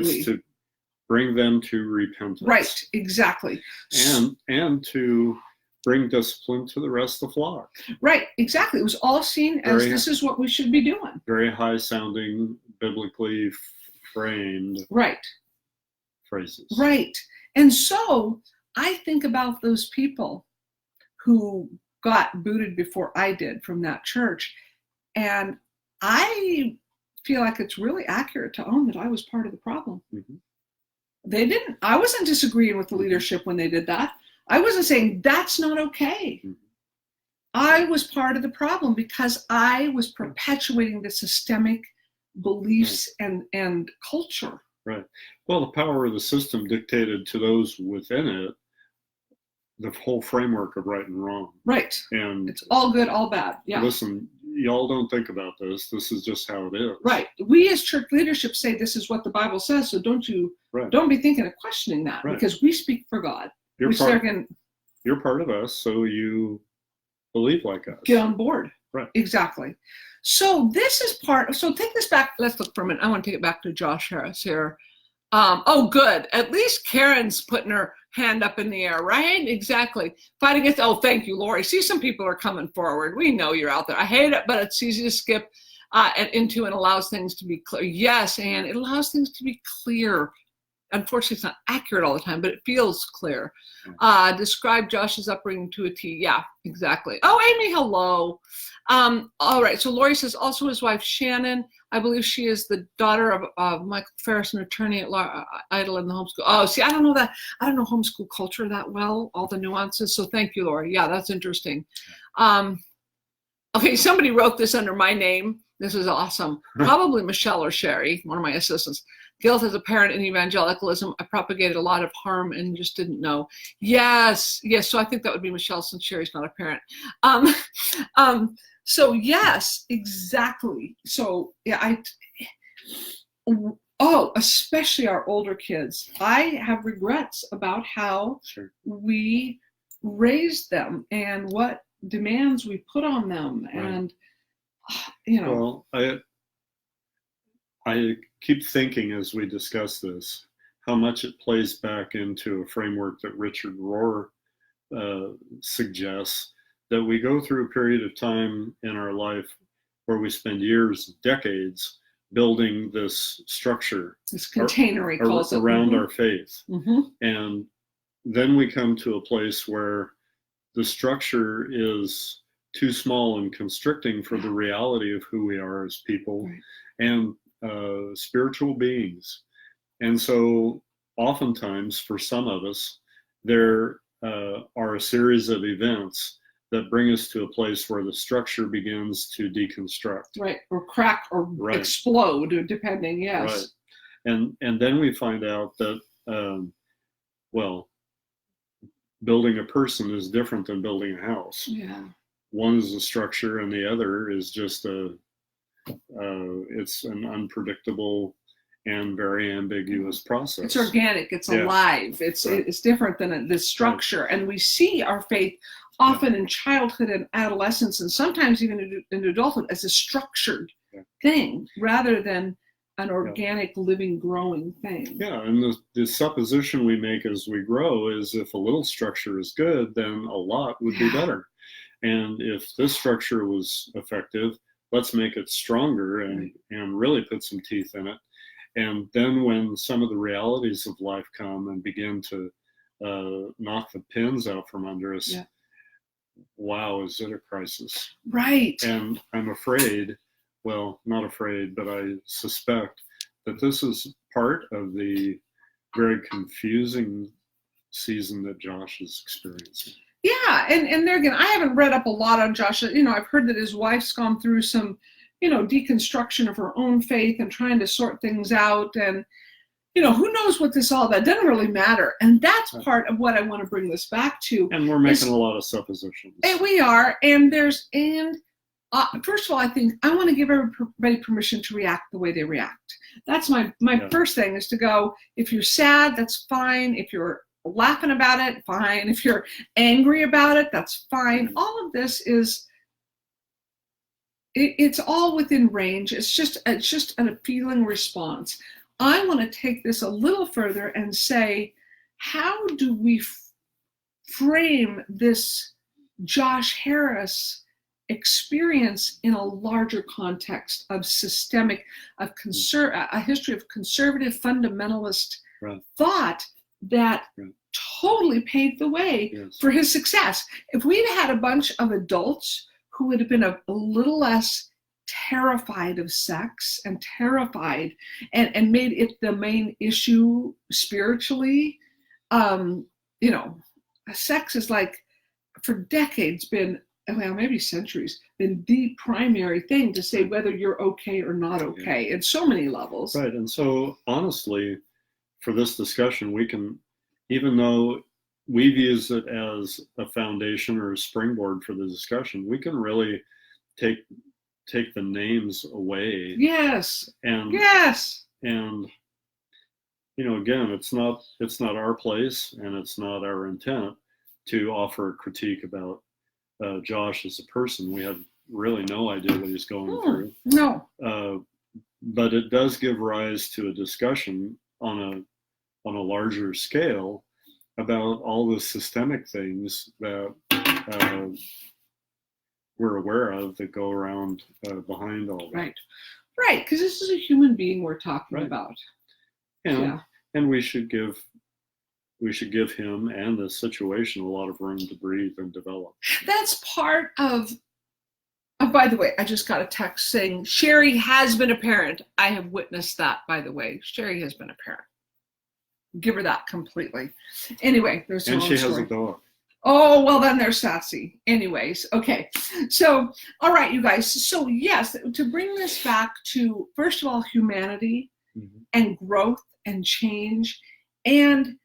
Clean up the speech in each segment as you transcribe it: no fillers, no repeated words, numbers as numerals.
It's to bring them to repentance. Right, exactly. And to bring discipline to the rest of the flock. Right, exactly. It was all seen as this is what we should be doing. Very high sounding, biblically framed phrases. Right. And so I think about those people who got booted before I did from that church. And I feel like it's really accurate to own that I was part of the problem. Mm-hmm. I wasn't disagreeing with the leadership when they did that. I wasn't saying that's not okay. Mm-hmm. I was part of the problem because I was perpetuating the systemic beliefs and culture. Right. Well, the power of the system dictated to those within it the whole framework of right and wrong. Right. And it's all good, all bad. Yeah. Listen, y'all don't think about this. This is just how it is. Right. We as church leadership say this is what the Bible says, so don't be thinking of questioning that because we speak for God. You're part of us, so you believe like us. Get on board. Right. Exactly. So this is so take this back. Let's look for a minute. I want to take it back to Josh Harris here. Oh, good. At least Karen's putting her hand up in the air, right? Exactly. Fight against, thank you, Lori. See, some people are coming forward. We know you're out there. I hate it, but it's easy to skip into and allows things to be clear. Yes, and it allows things to be clear. Unfortunately, it's not accurate all the time, but it feels clear. Describe Josh's upbringing to a T. Yeah, exactly. Oh, Amy, hello. All right, so Lori says, also his wife, Shannon, I believe she is the daughter of Michael Ferris, an attorney at Idle in the homeschool. Oh, see, I don't know homeschool culture that well, all the nuances. So thank you, Lori. Yeah, that's interesting. Okay, somebody wrote this under my name. This is awesome. Probably Michelle or Sherry, one of my assistants. Guilt as a parent in evangelicalism. I propagated a lot of harm and just didn't know. Yes. So I think that would be Michelle since Sherry's not a parent. So yes, exactly. So yeah, especially our older kids. I have regrets about how we raised them and what demands we put on them. Right. And Well, I keep thinking as we discuss this, how much it plays back into a framework that Richard Rohr suggests, that we go through a period of time in our life where we spend years, decades, building this structure. This container, he calls it. Around our faith. Mm-hmm. And then we come to a place where the structure is too small and constricting for the reality of who we are as people and spiritual beings. And so oftentimes for some of us, there are a series of events that bring us to a place where the structure begins to deconstruct. Right, or crack or explode, depending, yes. Right. And then we find out that, building a person is different than building a house. Yeah. One is a structure and the other is just it's an unpredictable and very ambiguous process. It's organic, it's alive, it's different than the structure. Right. And we see our faith often in childhood and adolescence, and sometimes even in adulthood, as a structured thing rather than an organic, living, growing thing. Yeah, and the supposition we make as we grow is if a little structure is good, then a lot would be better. And if this structure was effective, let's make it stronger and really put some teeth in it. And then when some of the realities of life come and begin to knock the pins out from under us, wow, is it a crisis? Right. And I'm afraid, well, not afraid, but I suspect that this is part of the very confusing season that Josh is experiencing. Yeah, and there again, I haven't read up a lot on Josh. I've heard that his wife's gone through some, deconstruction of her own faith and trying to sort things out. And, who knows what this all about. It doesn't really matter. And that's part of what I want to bring this back to. And we're making a lot of suppositions. And we are. And first of all, I think I want to give everybody permission to react the way they react. That's my first thing, is to go, if you're sad, that's fine. If you're laughing about it, fine. If you're angry about it, that's fine. All of this it's all within range. It's just a feeling response. I want to take this a little further and say, how do we frame this Josh Harris experience in a larger context of systemic, of a history of conservative fundamentalist thought that totally paved the way for his success? If we'd had a bunch of adults who would have been a little less terrified of sex and terrified and made it the main issue spiritually, you know, sex is like for decades been, well, maybe centuries, been the primary thing to say whether you're okay or not okay at so many levels. Right. And so honestly, for this discussion, we can, even though we've used it as a foundation or a springboard for the discussion, we can really take the names away. Yes. And and you know, again, it's not our place and it's not our intent to offer a critique about Josh as a person. We have really no idea what he's going through. No. But it does give rise to a discussion on a larger scale about all the systemic things that we're aware of that go around behind all that. Right, because this is a human being we're talking about. And we should give him and the situation a lot of room to breathe and develop. That's part of. Oh, by the way, I just got a text saying Sherry has been a parent. I have witnessed that, by the way. Sherry has been a parent. Give her that completely. Anyway, there's and she has a dog. Oh, well, then they're sassy. Anyways, okay. So, all right, you guys. So, yes, to bring this back to, first of all, humanity and growth and change. And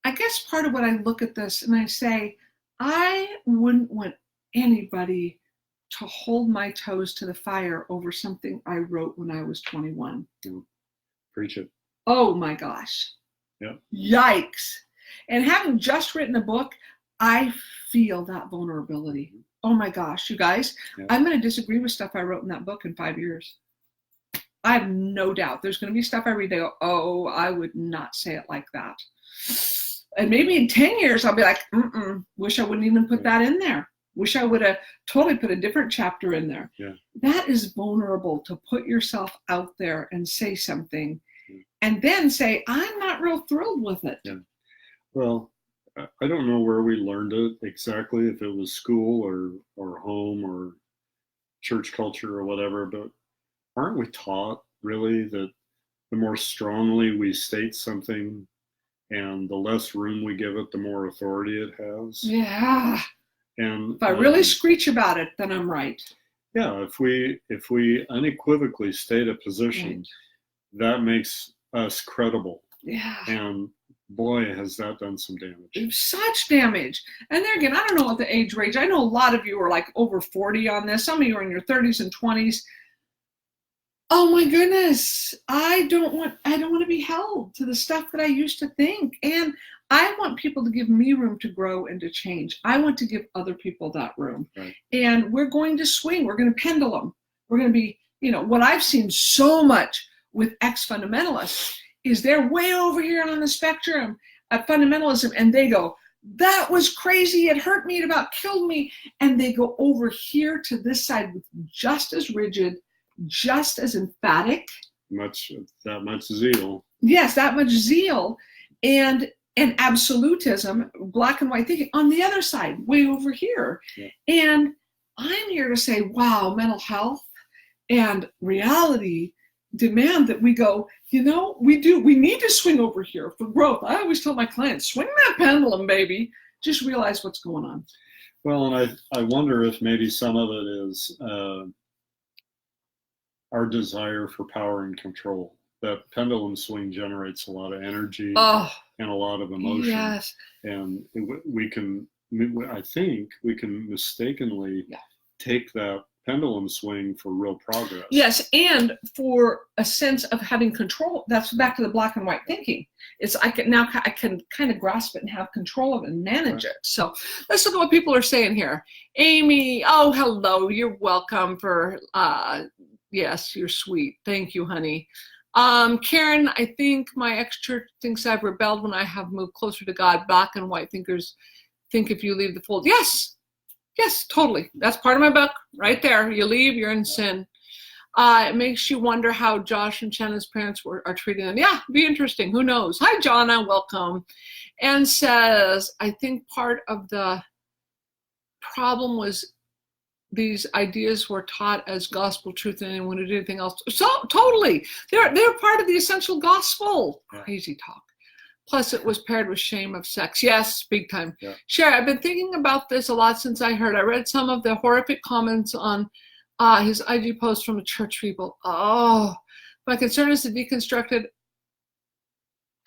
I guess part of what I look at this and I say, I wouldn't want anybody to hold my toes to the fire over something I wrote when I was 21. Preach it. Oh, my gosh. Yeah. Yikes. And having just written a book, I feel that vulnerability. Oh my gosh, you guys, I'm going to disagree with stuff I wrote in that book in 5 years. I have no doubt. There's going to be stuff I read that go, oh, I would not say it like that. And maybe in 10 years, I'll be like, wish I wouldn't even put that in there. Wish I would have totally put a different chapter in there. Yeah. That is vulnerable to put yourself out there and say something and then say, I'm not real thrilled with it. Yeah. Well, I don't know where we learned it exactly, if it was school or home or church culture or whatever, but aren't we taught really that the more strongly we state something and the less room we give it, the more authority it has? Yeah. And if I really screech about it, then I'm right. Yeah, if we unequivocally state a position, that makes us credible. Yeah. And boy, has that done some damage. Such damage. And there again, I don't know what the age range. I know a lot of you are like over 40 on this. Some of you are in your 30s and 20s. Oh my goodness. I don't want to be held to the stuff that I used to think. And I want people to give me room to grow and to change. I want to give other people that room. Right. And we're going to swing. We're going to pendulum. We're going to be, what I've seen so much with ex-fundamentalists is they're way over here on the spectrum at fundamentalism, and they go, that was crazy, it hurt me, it about killed me, and they go over here to this side with just as rigid, just as emphatic. That much zeal. Yes, that much zeal, and absolutism, black and white thinking on the other side, way over here. Yeah. And I'm here to say, wow, mental health and reality demand that we go, we need to swing over here for growth. I always tell my clients, swing that pendulum, baby. Just realize what's going on. Well, and I wonder if maybe some of it is our desire for power and control. That pendulum swing generates a lot of energy and a lot of emotion. Yes. And I think we can mistakenly take that pendulum swing for real progress. Yes, and for a sense of having control. That's back to the black and white thinking. It's I can kind of grasp it and have control of it and manage it. So let's look at what people are saying here. Amy, oh hello, you're welcome for Yes, you're sweet. Thank you, honey. Karen, I think my ex-church thinks I've rebelled when I have moved closer to God. Black and white thinkers think if you leave the fold. Yes, totally. That's part of my book right there. You leave, you're in sin. It makes you wonder how Josh and Shanna's parents are treating them. Yeah, be interesting. Who knows? Hi, Jonna. Welcome. And says, I think part of the problem was these ideas were taught as gospel truth, and anyone who did anything else. So totally, they're part of the essential gospel. Crazy talk. Plus, it was paired with shame of sex. Yes, big time. Yeah. Sherry, I've been thinking about this a lot since I heard. I read some of the horrific comments on his IG post from a church people. Oh, my concern is the deconstructed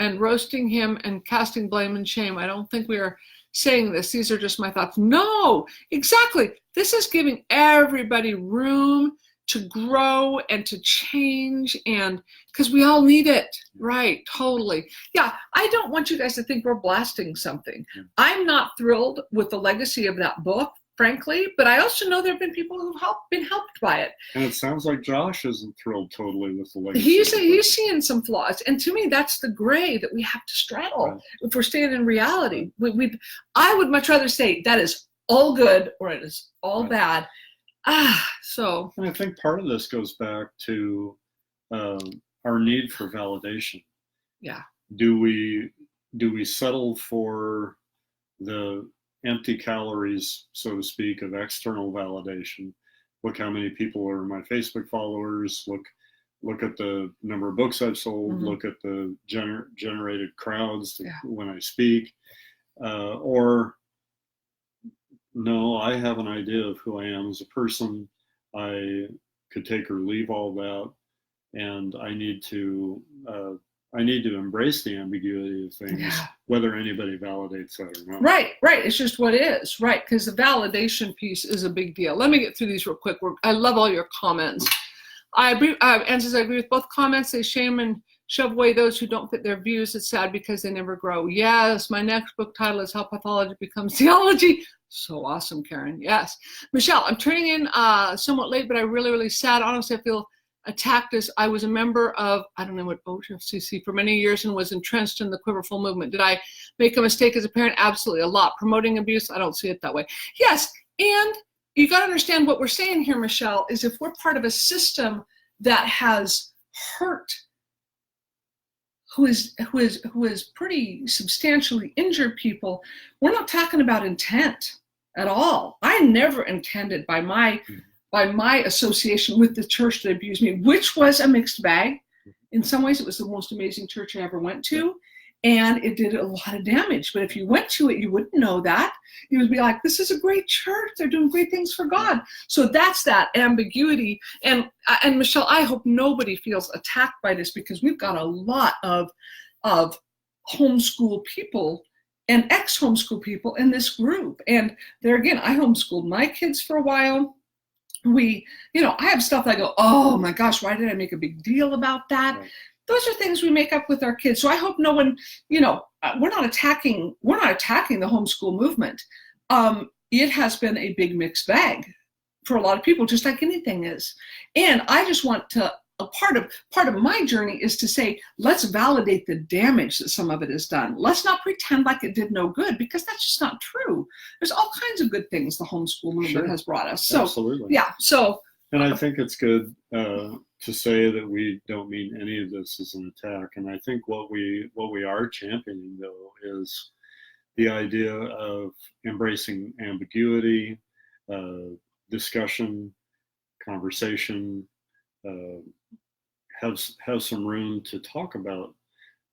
and roasting him and casting blame and shame. I don't think we are saying this. These are just my thoughts. No, exactly. This is giving everybody room to grow and to change, and because we all need it. Right, totally. Yeah, I don't want you guys to think we're blasting something. I'm not thrilled with the legacy of that book, frankly, but I also know there have been people who've been helped by it. And it sounds like Josh isn't thrilled totally with the legacy. He's seeing some flaws, and to me, that's the gray that we have to straddle if we're staying in reality. I would much rather say that is all good or it is all bad. So. And I think part of this goes back to our need for validation. Yeah. Do we settle for the empty calories, so to speak, of external validation? Look how many people are my Facebook followers. Look at the number of books I've sold. Mm-hmm. Look at the generated crowds when I speak. Or no, I have an idea of who I am as a person. I could take or leave all that, and I need to embrace the ambiguity of things, whether anybody validates that or not. Right. It's just what is, right? Because the validation piece is a big deal. Let me get through these real quick. I love all your comments. I agree. Anne says, I agree with both comments. They shame and shove away those who don't fit their views. It's sad because they never grow. Yes, my next book title is How Pathology Becomes Theology. So awesome, Karen. Yes. Michelle, I'm turning in somewhat late, but I'm really, really sad. Honestly, I feel attacked as I was a member of, I don't know what, OFCC for many years and was entrenched in the Quiverful movement. Did I make a mistake as a parent? Absolutely, a lot. Promoting abuse? I don't see it that way. Yes, and you got to understand what we're saying here, Michelle, is if we're part of a system that has hurt, who is pretty substantially injured people, we're not talking about intent at all. I never intended by my association with the church that abused me, which was a mixed bag. In some ways, it was the most amazing church I ever went to, and it did a lot of damage. But if you went to it, you wouldn't know that. You would be like, this is a great church. They're doing great things for God. So that's that ambiguity. And Michelle, I hope nobody feels attacked by this, because we've got a lot of homeschool people and ex-homeschool people in this group. And there again, I homeschooled my kids for a while. I have stuff that I go, oh my gosh, why did I make a big deal about that? Right. Those are things we make up with our kids. So I hope no one, we're not attacking the homeschool movement. It has been a big mixed bag for a lot of people, just like anything is. And I just want to, a part of my journey is to say, let's validate the damage that some of it has done. Let's not pretend like it did no good, because that's just not true. There's all kinds of good things the homeschool movement has brought us. So, absolutely. Yeah. So. And I think it's good to say that we don't mean any of this as an attack. And I think what we are championing, though, is the idea of embracing ambiguity, discussion, conversation, have some room to talk about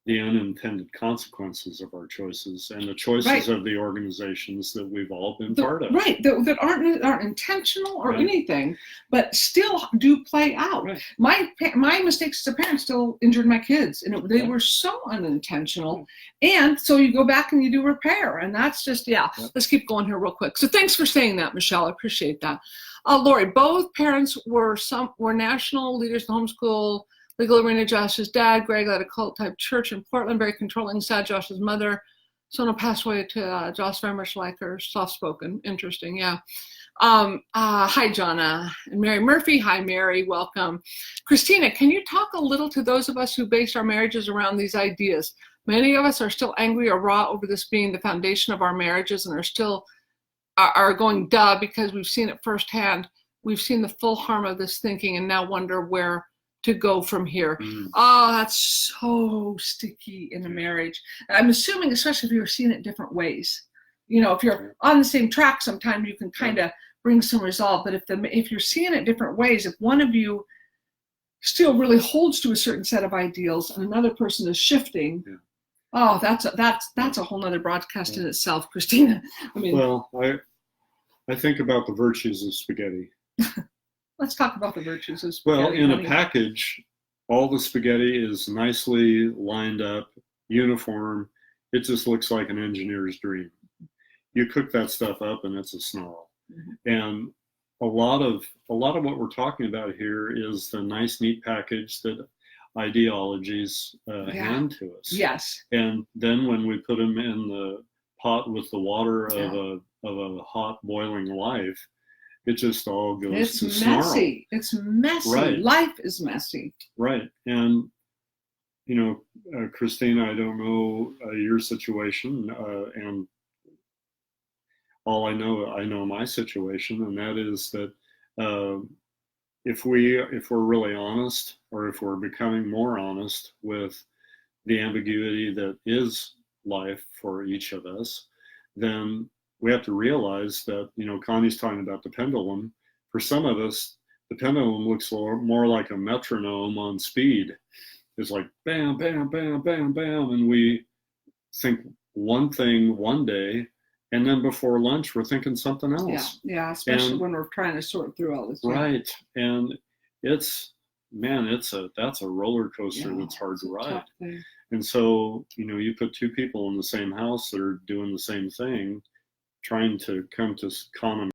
the unintended consequences of our choices and the choices of the organizations that we've all been part of. Right, that aren't intentional or anything, but still do play out. Right. My mistakes as a parent still injured my kids, and they were so unintentional. And so you go back and you do repair, and that's just, Let's keep going here real quick. So thanks for saying that, Michelle. I appreciate that. Lori, both parents were national leaders in the homeschool legal arena. Josh's dad, Greg, led a cult-type church in Portland, very controlling, sad. Josh's mother, Sona, passed away to Josh, very much like her, soft-spoken. Interesting, yeah. Hi, Jonna and Mary Murphy. Hi, Mary. Welcome. Christina, can you talk a little to those of us who base our marriages around these ideas? Many of us are still angry or raw over this being the foundation of our marriages and are still are going duh because we've seen it firsthand. We've seen the full harm of this thinking and now wonder where to go from here. Oh, that's so sticky in a marriage. I'm assuming, especially if you're seeing it different ways. You know, if you're on the same track, sometimes you can kind of bring some resolve. But if you're seeing it different ways, if one of you still really holds to a certain set of ideals and another person is shifting, oh, that's a whole nother broadcast in itself, Christina. I mean, well, I think about the virtues of spaghetti. Let's talk about the virtues of spaghetti. Well, in a package, all the spaghetti is nicely lined up, uniform. It just looks like an engineer's dream. You cook that stuff up and it's a snarl. And a lot of what we're talking about here is the nice, neat package that ideologies hand to us. Yes. And then when we put them in the pot with the water of a hot boiling life, it just all goes to snarl. It's messy. Right. Life is messy. Right. And you know, Christina, I don't know your situation, and all I know my situation, and that is that if we're really honest, or if we're becoming more honest with the ambiguity that is life for each of us, then we have to realize that, you know, Connie's talking about the pendulum. For some of us, the pendulum looks more like a metronome on speed. It's like bam, bam, bam, bam, bam, and we think one thing one day, and then before lunch we're thinking something else. Yeah, especially when we're trying to sort through all this. Right, and that's a roller coaster that's hard to ride. And so, you know, you put two people in the same house that are doing the same thing, trying to come to common